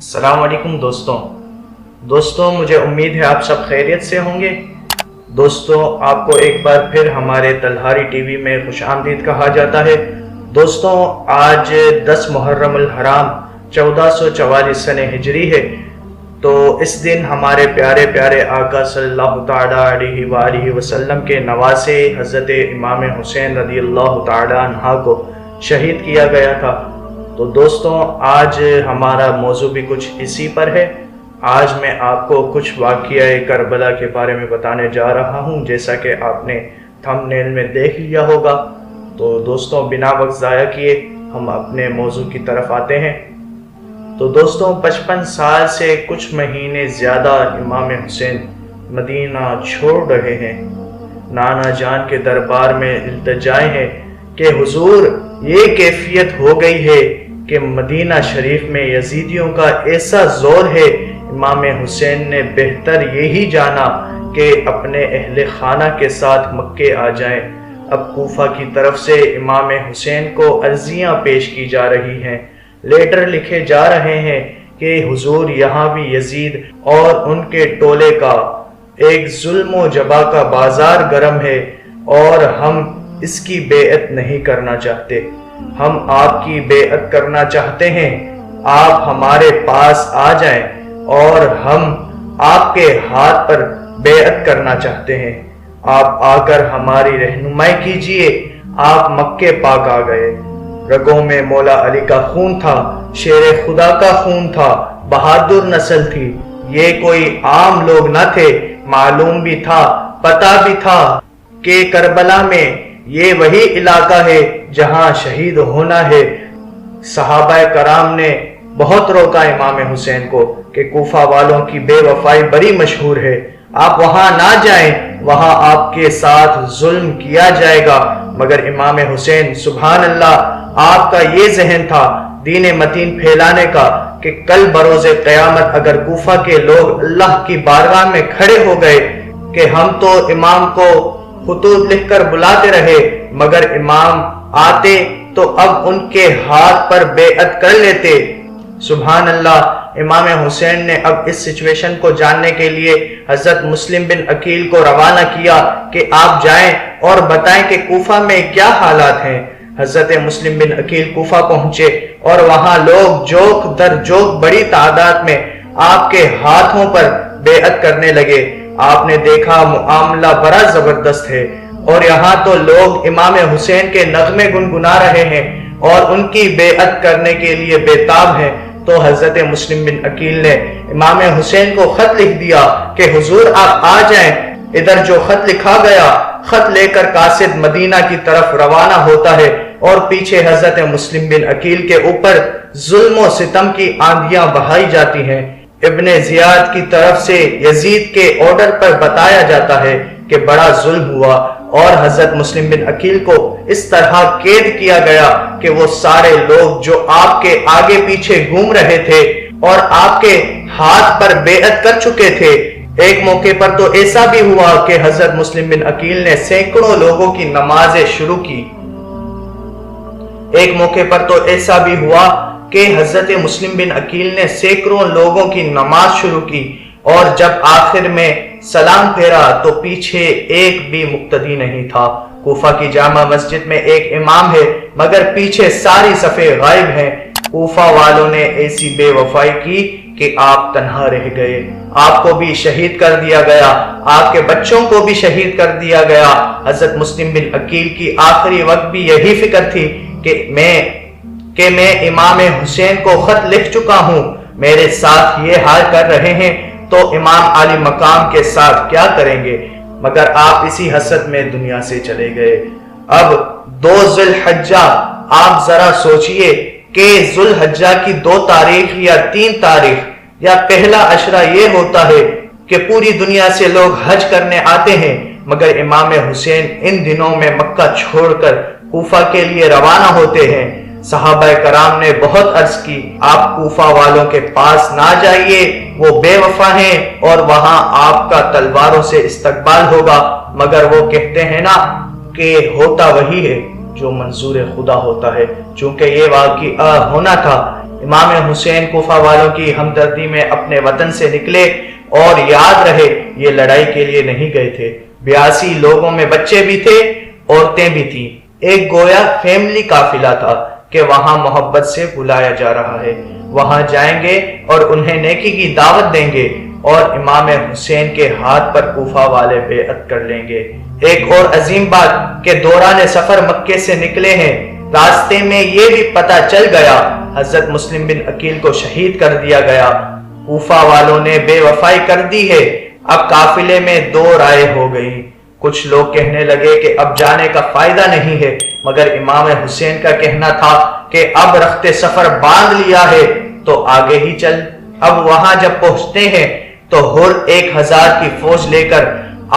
السلام علیکم دوستوں مجھے امید ہے آپ سب خیریت سے ہوں گے۔ دوستوں آپ کو ایک بار پھر ہمارے تلہاری ٹی وی میں خوش آمدید کہا جاتا ہے۔ دوستوں آج 10 محرم الحرام 1444 سنہ ہجری ہے، تو اس دن ہمارے پیارے پیارے آقا صلی اللہ تعالیٰ علیہ وآلہ وسلم کے نواسے حضرت امام حسین رضی اللہ تعالیٰ عنہ کو شہید کیا گیا تھا۔ تو دوستوں آج ہمارا موضوع بھی کچھ اسی پر ہے۔ آج میں آپ کو کچھ واقعہ کربلا کے بارے میں بتانے جا رہا ہوں، جیسا کہ آپ نے تھمب نیل میں دیکھ لیا ہوگا۔ تو دوستوں بنا وقت ضائع کیے ہم اپنے موضوع کی طرف آتے ہیں۔ تو دوستوں 55 سال سے کچھ مہینے زیادہ امام حسین مدینہ چھوڑ رہے ہیں۔ نانا جان کے دربار میں التجائے ہیں کہ حضور یہ کیفیت ہو گئی ہے کہ مدینہ شریف میں یزیدیوں کا ایسا زور ہے، امام حسین نے بہتر یہی جانا کہ اپنے اہل خانہ کے ساتھ مکے آ جائیں۔ اب کوفہ کی طرف سے امام حسین کو عرضیاں پیش کی جا رہی ہیں، لیٹر لکھے جا رہے ہیں کہ حضور یہاں بھی یزید اور ان کے ٹولے کا ایک ظلم و جبا کا بازار گرم ہے اور ہم اس کی بیعت نہیں کرنا چاہتے۔ ہم آپ کی بیعت کرنا چاہتے ہیں، آپ ہمارے پاس آ جائیں اور ہم آپ کے ہاتھ پر بیعت کرنا چاہتے ہیں۔ آپ آ کر ہماری رہنمائی کیجئے۔ آپ مکے پاک آ گئے، رگوں میں مولا علی کا خون تھا، شیر خدا کا خون تھا، بہادر نسل تھی، یہ کوئی عام لوگ نہ تھے۔ معلوم بھی تھا، پتہ بھی تھا کہ کربلا میں یہ وہی علاقہ ہے جہاں شہید ہونا ہے۔ صحابہ کرام نے بہت روکا امام حسین کو کہ کوفہ والوں کی بے وفائی بڑی مشہور ہے، آپ وہاں نہ جائیں، وہاں آپ کے ساتھ ظلم کیا جائے گا۔ مگر امام حسین سبحان اللہ، آپ کا یہ ذہن تھا دین متین پھیلانے کا کہ کل بروز قیامت اگر کوفہ کے لوگ اللہ کی بارگاہ میں کھڑے ہو گئے کہ ہم تو امام کو خطوط لکھ کر بلاتے رہے، مگر امام آتے تو اب ان کے ہاتھ پر بیعت کر لیتے۔ سبحان اللہ، امام حسین نے اب اس سچویشن کو جاننے کے لیے حضرت مسلم بن عقیل کو روانہ کیا کہ آپ جائیں اور بتائیں کہ کوفہ میں کیا حالات ہیں۔ حضرت مسلم بن عقیل کوفہ پہنچے اور وہاں لوگ جوک در جوک بڑی تعداد میں آپ کے ہاتھوں پر بیعت کرنے لگے۔ آپ نے دیکھا معاملہ بڑا زبردست ہے اور یہاں تو لوگ امام حسین کے نغمے گنگنا رہے ہیں اور ان کی بیعت کرنے کے لیے بےتاب ہیں۔ تو حضرت مسلم بن عقیل نے امام حسین کو خط لکھ دیا کہ حضور آپ آ جائیں۔ ادھر جو خط لکھا گیا، خط لے کر قاصد مدینہ کی طرف روانہ ہوتا ہے اور پیچھے حضرت مسلم بن عقیل کے اوپر ظلم و ستم کی آندھیاں بہائی جاتی ہیں۔ ابن زیاد کی طرف سے یزید کے آرڈر پر بتایا جاتا ہے کہ بڑا ظلم ہوا اور حضرت مسلم بن عقیل کو اس طرح قید کیا گیا کہ وہ سارے لوگ جو آپ کے آگے پیچھے گھوم رہے تھے اور آپ کے ہاتھ پر بیعت کر چکے تھے۔ ایک موقع پر تو ایسا بھی ہوا کہ حضرت مسلم بن عقیل نے سینکڑوں لوگوں کی نمازیں شروع کی۔ ایک موقع پر تو ایسا بھی ہوا کہ حضرت مسلم بن عقیل نے سینکڑوں لوگوں کی نماز شروع کی اور جب آخر میں سلام پھیرا تو پیچھے ایک بھی مقتدی نہیں تھا۔ کوفہ کی جامع مسجد میں ایک امام ہے مگر پیچھے ساری صفیں غائب ہیں۔ کوفہ والوں نے ایسی بے وفائی کی کہ آپ تنہا رہ گئے، آپ کو بھی شہید کر دیا گیا، آپ کے بچوں کو بھی شہید کر دیا گیا۔ حضرت مسلم بن عقیل کی آخری وقت بھی یہی فکر تھی کہ میں امام حسین کو خط لکھ چکا ہوں، میرے ساتھ یہ حال کر رہے ہیں تو امام علی مقام کے ساتھ کیا کریں گے۔ مگر آپ اسی حسرت میں دنیا سے چلے گئے۔ اب 2 ذی الحجہ، آپ ذرا سوچئے کہ ذی الحجہ کی 2 تاریخ یا 3 تاریخ یا پہلا عشرہ یہ ہوتا ہے کہ پوری دنیا سے لوگ حج کرنے آتے ہیں، مگر امام حسین ان دنوں میں مکہ چھوڑ کر کوفہ کے لیے روانہ ہوتے ہیں۔ صحابہ کرام نے بہت عرض کی آپ کوفہ والوں کے پاس نہ جائیے، وہ بے وفا ہیں اور وہاں آپ کا تلواروں سے استقبال ہوگا، مگر وہ کہتے ہیں نا کہ ہوتا وہی ہے جو منظور خدا ہوتا ہے۔ چونکہ یہ واقعہ ہونا تھا امام حسین کوفہ والوں کی ہمدردی میں اپنے وطن سے نکلے، اور یاد رہے یہ لڑائی کے لیے نہیں گئے تھے۔ 82 لوگوں میں بچے بھی تھے، عورتیں بھی تھیں۔ ایک گویا فیملی قافلہ تھا کہ وہاں محبت سے بلایا جا رہا ہے۔ وہاں جائیں گے اور انہیں نیکی کی دعوت دیں گے، اور امام حسین کے ہاتھ پر کوفہ والے بیعت کر لیں گے۔ ایک اور عظیم بات کہ دوران سفر مکے سے نکلے ہیں، راستے میں یہ بھی پتہ چل گیا حضرت مسلم بن عقیل کو شہید کر دیا گیا۔ کوفہ والوں نے بے وفائی کر دی ہے۔ اب قافلے میں دو رائے ہو گئی۔ کچھ لوگ کہنے لگے کہ اب جانے کا فائدہ نہیں ہے، مگر امام حسین کا کہنا تھا کہ اب رخت سفر باندھ لیا ہے تو آگے ہی چل۔ اب وہاں جب پہنچتے ہیں تو ہر 1000 کی فوج لے کر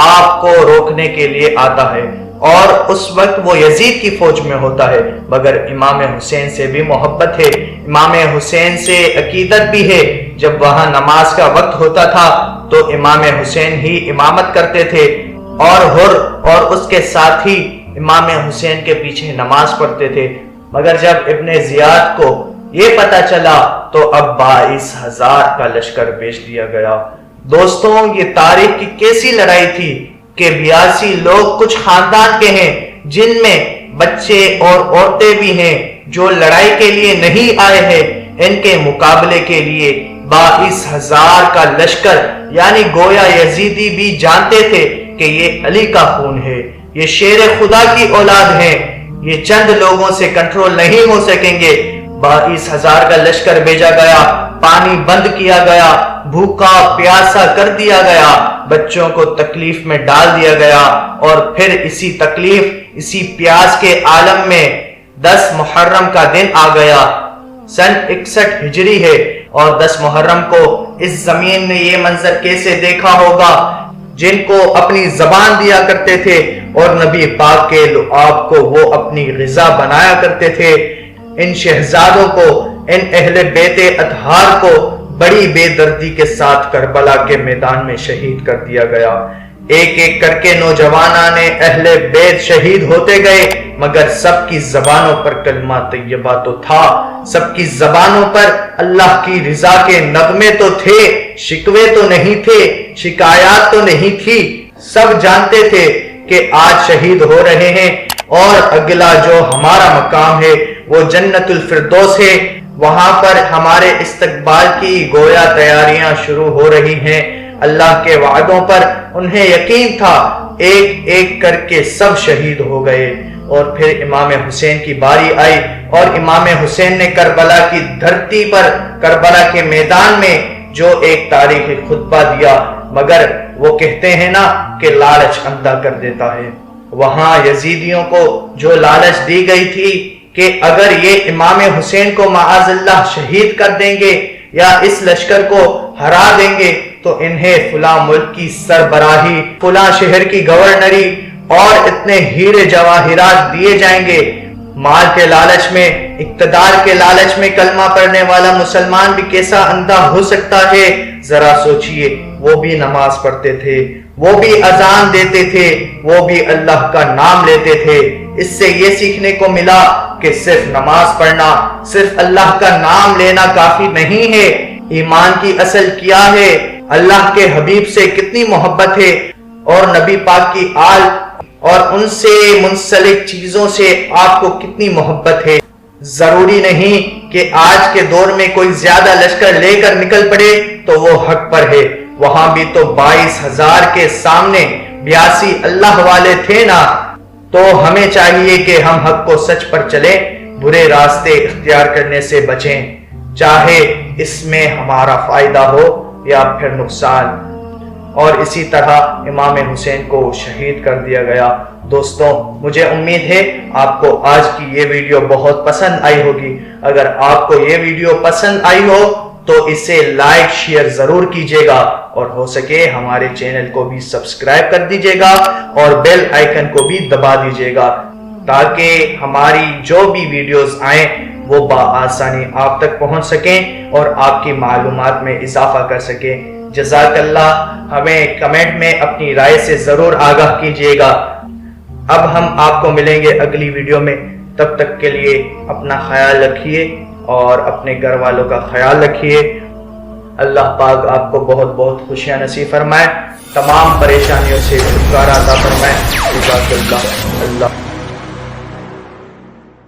آپ کو روکنے کے لیے آتا ہے، اور اس وقت وہ یزید کی فوج میں ہوتا ہے، مگر امام حسین سے بھی محبت ہے، امام حسین سے عقیدت بھی ہے۔ جب وہاں نماز کا وقت ہوتا تھا تو امام حسین ہی امامت کرتے تھے، اور ہر اور اس کے ساتھی امام حسین کے پیچھے نماز پڑھتے تھے۔ مگر جب ابن زیاد کو یہ پتہ چلا تو اب 22,000 کا لشکر بھیج دیا گیا۔ دوستوں، یہ تاریخ کی کیسی لڑائی تھی کہ 82 لوگ کچھ خاندان کے ہیں جن میں بچے اور عورتیں بھی ہیں جو لڑائی کے لیے نہیں آئے ہیں، ان کے مقابلے کے لیے 22,000 کا لشکر، یعنی گویا یزیدی بھی جانتے تھے کہ یہ علی کا خون ہے، یہ شیر خدا کی اولاد ہے، یہ چند لوگوں سے کنٹرول نہیں ہو سکیں گے۔ 22,000 کا لشکر بھیجا گیا، پانی بند کیا گیا، بھوکا پیاسا کر دیا گیا، بچوں کو تکلیف میں ڈال دیا گیا، اور پھر اسی تکلیف، اسی پیاس کے عالم میں 10 محرم کا دن آ گیا۔ سن 61 ہجری ہے، اور 10 محرم کو اس زمین نے یہ منظر کیسے دیکھا ہوگا۔ جن کو اپنی زبان دیا کرتے تھے اور نبی پاک کے لعاب کو وہ اپنی غذا بنایا کرتے تھے، ان شہزادوں کو، ان اہل بیت اطہار کو بڑی بے دردی کے ساتھ کربلا کے میدان میں شہید کر دیا گیا۔ ایک ایک کر کے نوجوانان اہل بیت شہید ہوتے گئے، مگر سب کی زبانوں پر کلمہ طیبہ تو تھا، سب کی زبانوں پر اللہ کی رضا کے نغمے تو تھے، شکوے تو نہیں تھے، شکایات تو نہیں تھی۔ سب جانتے تھے کہ آج شہید ہو رہے ہیں، اور اگلا جو ہمارا مقام ہے وہ جنت الفردوس ہے، وہاں پر ہمارے استقبال کی گویا تیاریاں شروع ہو رہی ہیں۔ اللہ کے وعدوں پر انہیں یقین تھا، ایک ایک کر کے سب شہید ہو گئے۔ اور پھر امام حسین کی باری آئی، اور امام حسین نے کربلا کی دھرتی پر، کربلا کے میدان میں جو ایک تاریخی خطبہ دیا، مگر وہ کہتے ہیں نا کہ لالچ اندھا کر دیتا ہے۔ وہاں یزیدیوں کو جو لالچ دی گئی تھی کہ اگر یہ امام حسین کو معاذ اللہ شہید کر دیں گے یا اس لشکر کو ہرا دیں گے تو انہیں فلاں ملک کی سربراہی، فلاں شہر کی گورنری اور اتنے ہیرے جواہرات دیے جائیں گے۔ مال کے لالچ میں، اقتدار کے لالچ میں کلمہ پڑھنے والا مسلمان بھی کیسا اندھا ہو سکتا ہے؟ ذرا سوچئے، وہ بھی نماز پڑھتے تھے، وہ بھی اذان دیتے تھے، وہ بھی اللہ کا نام لیتے تھے۔ اس سے یہ سیکھنے کو ملا کہ صرف نماز پڑھنا، صرف اللہ کا نام لینا کافی نہیں ہے۔ ایمان کی اصل کیا ہے؟ اللہ کے حبیب سے کتنی محبت ہے، اور نبی پاک کی آل اور ان سے منسلک چیزوں سے آپ کو کتنی محبت ہے۔ ضروری نہیں کہ آج کے دور میں کوئی زیادہ لشکر لے کر نکل پڑے تو وہ حق پر ہے، وہاں بھی تو 22,000 کے سامنے 82 اللہ والے تھے نا۔ تو ہمیں چاہیے کہ ہم حق کو سچ پر چلیں، برے راستے اختیار کرنے سے بچیں، چاہے اس میں ہمارا فائدہ ہو یا پھر نقصان۔ اور اسی طرح امام حسین کو شہید کر دیا گیا۔ دوستوں، مجھے امید ہے آپ کو آج کی یہ ویڈیو بہت پسند آئی ہوگی۔ اگر آپ کو یہ ویڈیو پسند آئی ہو تو اسے لائک شیئر ضرور کیجیے گا، اور ہو سکے ہمارے چینل کو بھی سبسکرائب کر دیجیے گا اور بیل آئیکن کو بھی دبا دیجیے گا، تاکہ ہماری جو بھی ویڈیوز آئیں وہ بآسانی آپ تک پہنچ سکیں اور آپ کی معلومات میں اضافہ کر سکیں۔ جزاک اللہ۔ ہمیں کمنٹ میں اپنی رائے سے ضرور آگاہ کیجیے گا۔ اب ہم آپ کو ملیں گے اگلی ویڈیو میں، تب تک کے لیے اپنا خیال رکھیے۔ اور اپنے گھر والوں کا خیال رکھیے۔ اللہ پاک آپ کو بہت بہت خوشیاں نصیب فرمائے، تمام پریشانیوں سے چھٹکارا عطا فرمائے۔ جزاک اللہ۔